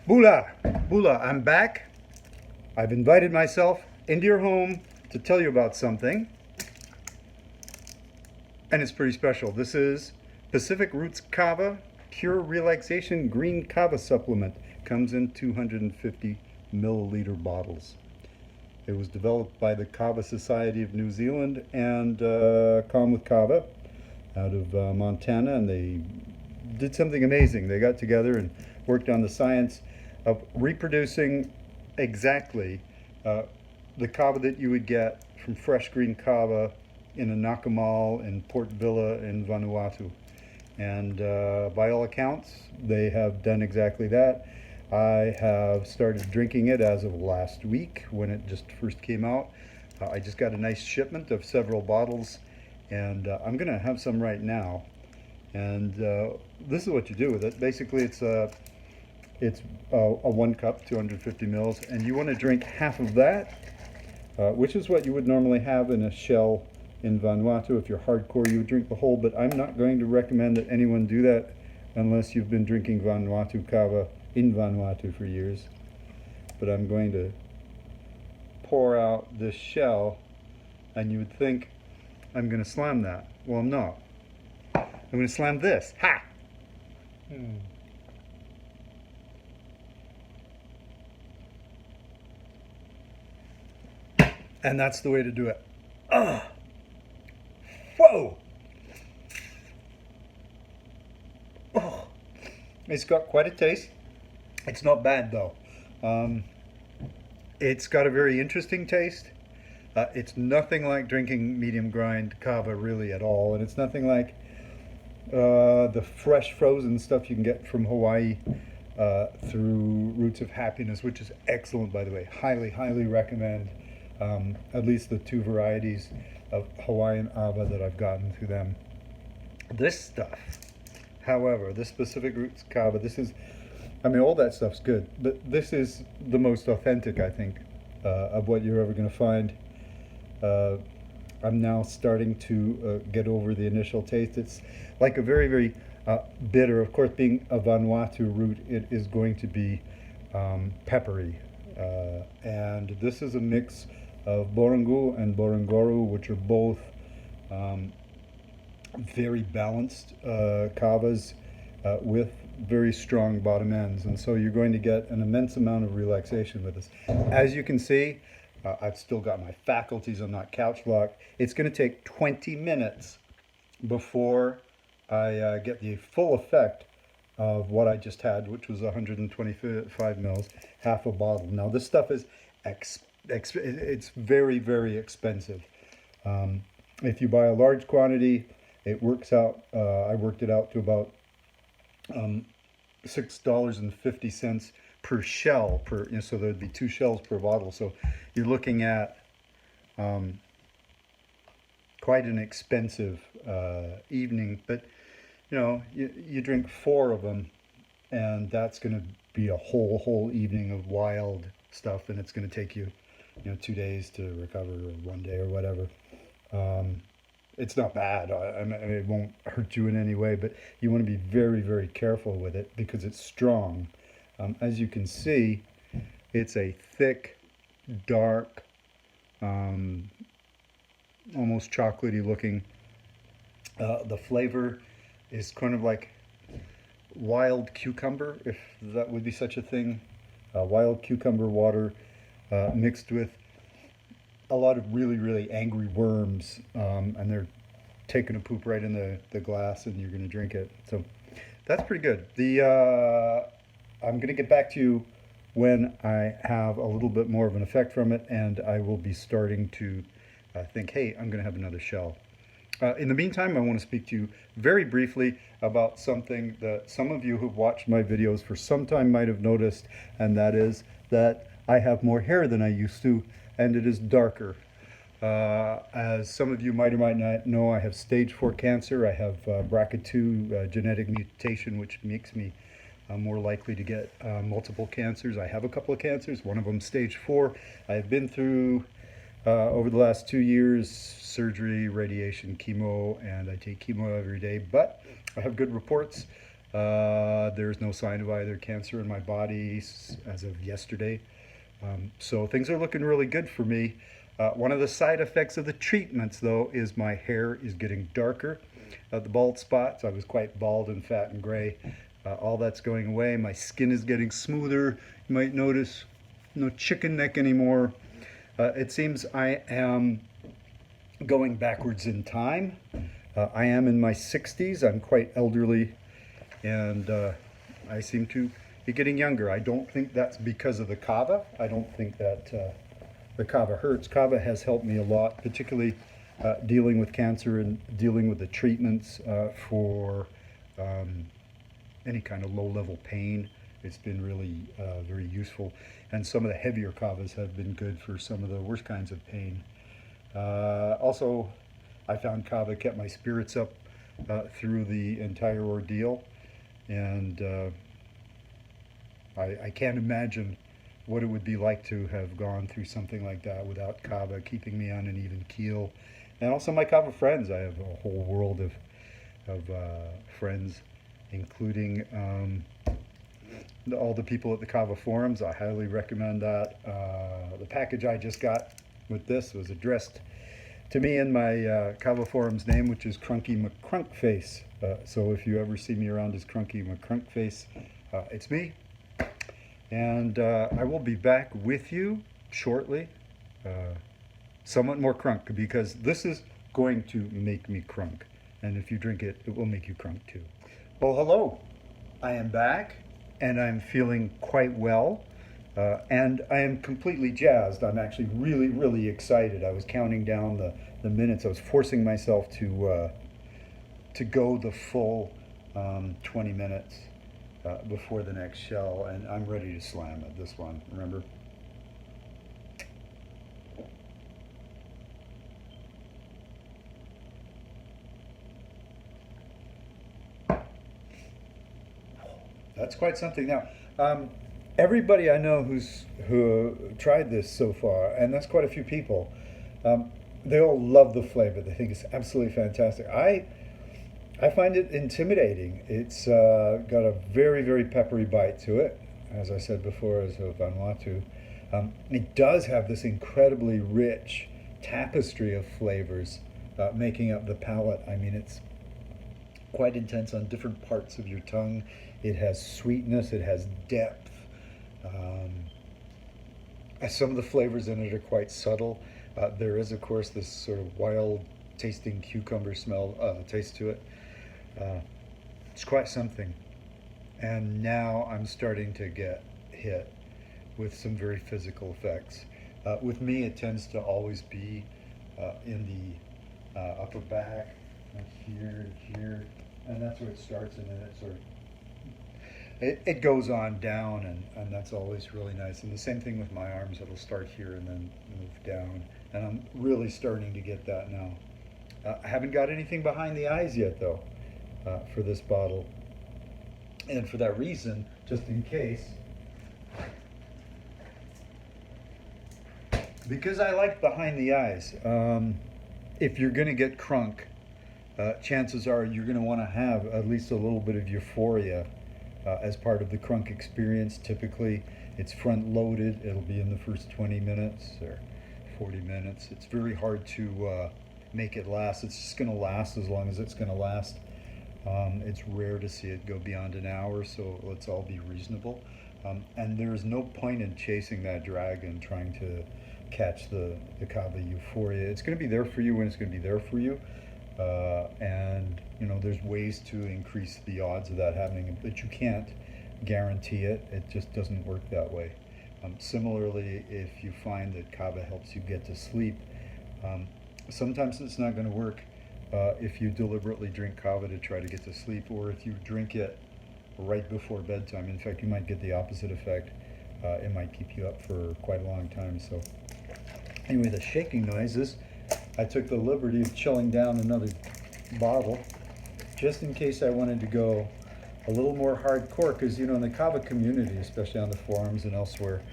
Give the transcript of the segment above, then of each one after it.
Bula, Bula, I'm back. I've invited myself into your home to tell you about something, and it's pretty special. This is Pacific Roots Kava Pure Relaxation Green Kava Supplement. Comes in 250 milliliter bottles. It was developed by the Kava Society of New Zealand and Calm with Kava out of Montana, and they did something amazing. They got together and worked on the science of reproducing exactly uh, the kava that you would get from fresh green kava in a nakamal in Port Vila in Vanuatu. And by all accounts, they have done exactly that. I have started drinking it as of last week when it just first came out. I just got a nice shipment of several bottles, and I'm going to have some right now. And this is what you do with it. Basically, it's a 1 cup, 250 mils, and you want to drink half of that, which is what you would normally have in a shell in Vanuatu. If you're hardcore, you would drink the whole, but I'm not going to recommend that anyone do that unless you've been drinking Vanuatu kava in Vanuatu for years. But I'm going to pour out this shell, and you would think I'm going to slam that. Well, I'm not. I'm going to slam this. Ha! And that's the way to do it. Ugh. Whoa! Oh. It's got quite a taste. It's not bad though. Um, it's got a very interesting taste. It's nothing like drinking medium grind kava really at all, and it's nothing like the fresh frozen stuff you can get from Hawaii through Roots of Happiness, which is excellent, by the way. Highly, highly recommend at least the two varieties of Hawaiian Ava that I've gotten through them. This stuff, however, this specific Roots Kava, this is, I mean, all that stuff's good, but this is the most authentic, I think, of what you're ever going to find. I'm now starting to get over the initial taste. It's like a very, very bitter. Of course, being a Vanuatu root, it is going to be peppery. And this is a mix of Borangu and Borangoru, which are both very balanced kavas with very strong bottom ends. And so you're going to get an immense amount of relaxation with this. As you can see, I've still got my faculties. I'm not couch locked. It's going to take 20 minutes before I get the full effect of what I just had, which was 125 mils, half a bottle. Now this stuff is it's very, very expensive. If you buy a large quantity, it works out. I worked it out to about $6.50 per shell per. So there'd be 2 shells per bottle. So you're looking at quite an expensive evening. But you drink 4 of them, and that's going to be a whole evening of wild stuff, and it's going to take you 2 days to recover, or 1 day, or whatever. It's not bad. I mean, it won't hurt you in any way, but you want to be very, very careful with it because it's strong. As you can see, it's a thick, dark, almost chocolatey looking. The flavor is kind of like wild cucumber, if that would be such a thing. Wild cucumber water mixed with a lot of really, really angry worms, and they're taking a poop right in the glass, and you're going to drink it. So that's pretty good. I'm going to get back to you when I have a little bit more of an effect from it, and I will be starting to think, hey, I'm going to have another shell. In the meantime, I want to speak to you very briefly about something that some of you who've watched my videos for some time might have noticed, and that is that I have more hair than I used to, and it is darker. As some of you might or might not know, I have stage 4 cancer. I have BRCA2 genetic mutation, which makes me more likely to get multiple cancers. I have a couple of cancers, one of them stage 4. I've been through, over the last 2 years, surgery, radiation, chemo, and I take chemo every day, but I have good reports, There's no sign of either cancer in my body as of yesterday. So things are looking really good for me. One of the side effects of the treatments, though, is my hair is getting darker. The bald spots, I was quite bald and fat and gray. All that's going away. My skin is getting smoother. You might notice no chicken neck anymore. It seems I am going backwards in time. I am in my 60s. I'm quite elderly, and I seem to be getting younger. I don't think that's because of the kava. I don't think that the kava hurts. Kava has helped me a lot, particularly dealing with cancer and dealing with the treatments for any kind of low-level pain. It's been really very useful. And some of the heavier kavas have been good for some of the worst kinds of pain. Also, I found kava kept my spirits up through the entire ordeal. And I can't imagine what it would be like to have gone through something like that without kava keeping me on an even keel. And also my kava friends. I have a whole world of friends, including all the people at the Kava forums. I highly recommend that. The package I just got with this was addressed to me in my Kava forum's name, which is Krunky McCrunkface. So if you ever see me around as Krunky McCrunkface, it's me. And I will be back with you shortly, somewhat more crunk, because this is going to make me crunk. And if you drink it, it will make you crunk too. Well, hello. I am back, and I'm feeling quite well. And I am completely jazzed. I'm actually really, really excited. I was counting down the minutes. I was forcing myself to go the full 20 minutes before the next shell, and I'm ready to slam it, this one, remember? That's quite something. Now, everybody I know who tried this so far, and that's quite a few people, they all love the flavor. They think it's absolutely fantastic. I find it intimidating. It's got a very, very peppery bite to it, as I said before, as a Vanuatu. It does have this incredibly rich tapestry of flavors making up the palate. I mean, it's quite intense on different parts of your tongue. It has sweetness, it has depth. Some of the flavors in it are quite subtle. There is, of course, this sort of wild tasting cucumber taste to it. It's quite something. And now I'm starting to get hit with some very physical effects. With me, it tends to always be in the upper back, here, and that's where it starts, and then it sort of it goes on down, and that's always really nice. And the same thing with my arms. It'll start here and then move down, and I'm really starting to get that now. I haven't got anything behind the eyes yet, though, for this bottle. And for that reason, just in case, because I like behind the eyes, if you're going to get crunk, chances are you're going to want to have at least a little bit of euphoria as part of the crunk experience. Typically, it's front loaded. It'll be in the first 20 minutes or 40 minutes. It's very hard to make it last. It's just going to last as long as it's going to last. It's rare to see it go beyond an hour, so let's all be reasonable. And there's no point in chasing that dragon, trying to catch the kava euphoria. It's going to be there for you when it's going to be there for you. And you know, there's ways to increase the odds of that happening, but you can't guarantee it. It just doesn't work that way. Similarly, if you find that kava helps you get to sleep, sometimes it's not going to work if you deliberately drink kava to try to get to sleep, or if you drink it right before bedtime. In fact, you might get the opposite effect. It might keep you up for quite a long time. So anyway, the shaking noises, I took the liberty of chilling down another bottle just in case I wanted to go a little more hardcore, because you know, in the kava community, especially on the forums and elsewhere,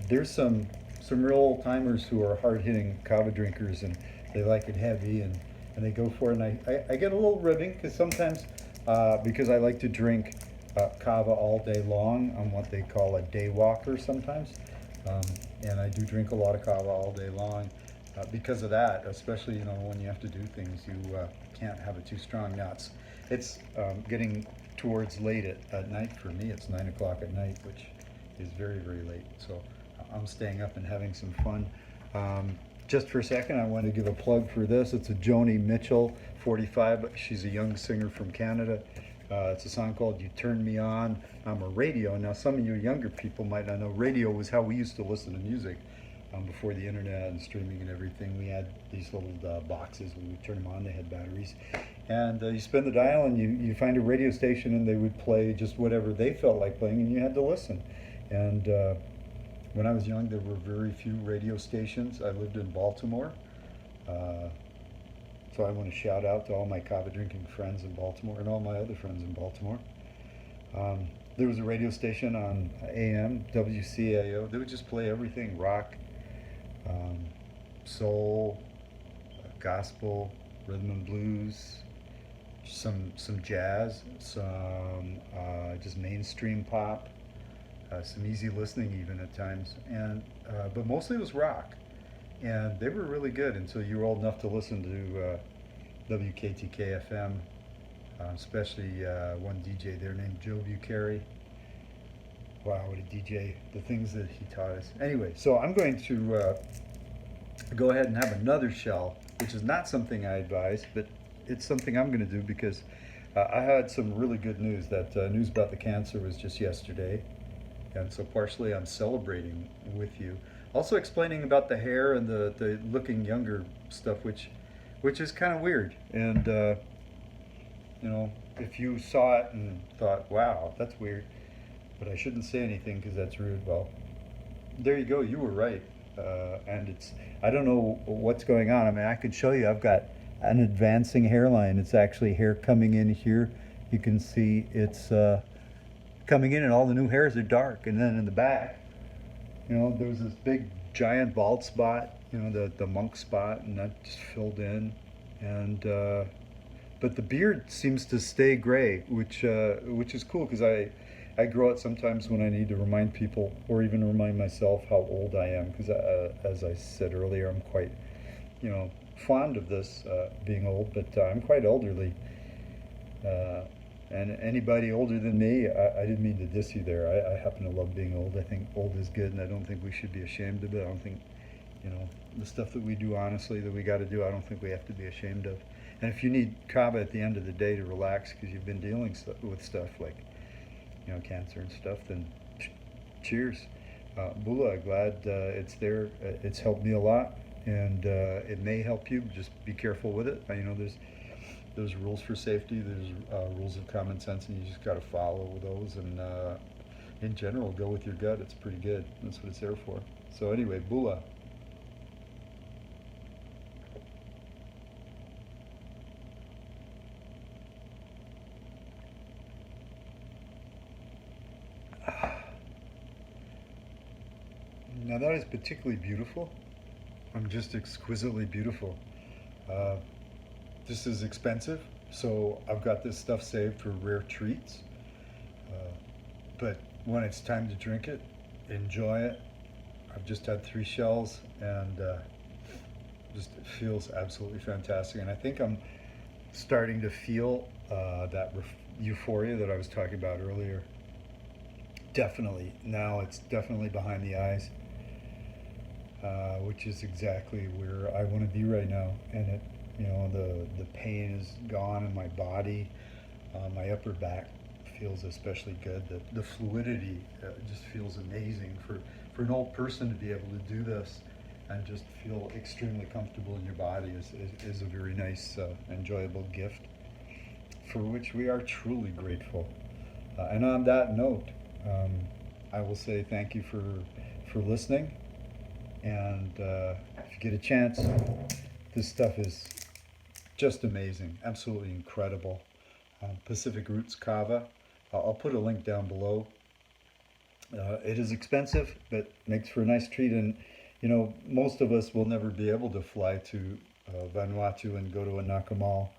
there's some real old timers who are hard-hitting kava drinkers, and they like it heavy, and they go for it. And I get a little ribbing, because sometimes because I like to drink kava all day long on what they call a day walker sometimes. Um, and I do drink a lot of kava all day long because of that, especially when you have to do things, you can't have it too strong. Now it's getting towards late at night for me. It's 9 o'clock at night, which is very, very late. So I'm staying up and having some fun. Just for a second, I want to give a plug for this. It's a Joni Mitchell 45. She's a young singer from Canada. It's a song called You Turn Me On. I'm a radio. Now, some of you younger people might not know radio was how we used to listen to music before the internet and streaming and everything. We had these little boxes. We would turn them on. They had batteries. And you spin the dial and you find a radio station and they would play just whatever they felt like playing and you had to listen. And when I was young, there were very few radio stations. I lived in Baltimore. Uh, so I want to shout out to all my kava drinking friends in Baltimore and all my other friends in Baltimore. There was a radio station on AM, WCAO. They would just play everything rock, um, soul, gospel, rhythm and blues, some jazz, some just mainstream pop, some easy listening even at times, and but mostly it was rock, and they were really good until you were old enough to listen to WKTK FM, especially one DJ there named Joe Bucari. Wow, what a DJ! The things that he taught us. Anyway, so I'm going to go ahead and have another shell, which is not something I advise, but it's something I'm going to do because I had some really good news. That news about the cancer was just yesterday, and so partially I'm celebrating with you. Also explaining about the hair and the looking younger stuff, which is kind of weird. And if you saw it and thought, "Wow, that's weird," but I shouldn't say anything because that's rude. Well, there you go. You were right. And I don't know what's going on. I mean, I could show you. I've got an advancing hairline. It's actually hair coming in here. You can see it's coming in, and all the new hairs are dark. And then in the back, there was this big giant bald spot, the monk spot, and that just filled in. And but the beard seems to stay gray, which is cool because I grow it sometimes when I need to remind people or even remind myself how old I am because as I said earlier, I'm quite fond of this being old, but I'm quite elderly. And anybody older than me, I didn't mean to diss you there. I happen to love being old. I think old is good, and I don't think we should be ashamed of it. I don't think, the stuff that we do honestly that we got to do, I don't think we have to be ashamed of. And if you need kava at the end of the day to relax because you've been dealing with stuff like, cancer and stuff, then cheers. Bula, glad it's there. It's helped me a lot, and it may help you. Just be careful with it. There's rules for safety. There's rules of common sense, and you just got to follow those. And in general, go with your gut. It's pretty good. That's what it's there for. So anyway, Bula. Now that is particularly beautiful. I'm just exquisitely beautiful. Uh, this is expensive, so I've got this stuff saved for rare treats. Uh, but when it's time to drink it, enjoy it. I've just had 3 shells and just it feels absolutely fantastic. And I think I'm starting to feel that euphoria that I was talking about earlier. Definitely. Now it's definitely behind the eyes. Which is exactly where I want to be right now. And the pain is gone in my body. My upper back feels especially good. The fluidity just feels amazing for an old person to be able to do this and just feel extremely comfortable in your body is a very nice, enjoyable gift for which we are truly grateful. And on that note, I will say thank you for listening. And if you get a chance, this stuff is just amazing, absolutely incredible. Pacific Roots Kava. I'll put a link down below. It is expensive, but makes for a nice treat. And most of us will never be able to fly to Vanuatu and go to a nakamal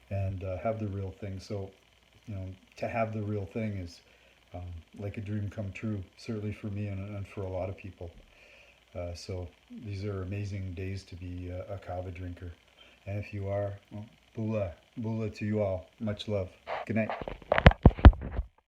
and have the real thing. So to have the real thing is like a dream come true, certainly for me and for a lot of people. So these are amazing days to be a kava drinker. And if you are, well, bula, bula to you all. Much love. Good night.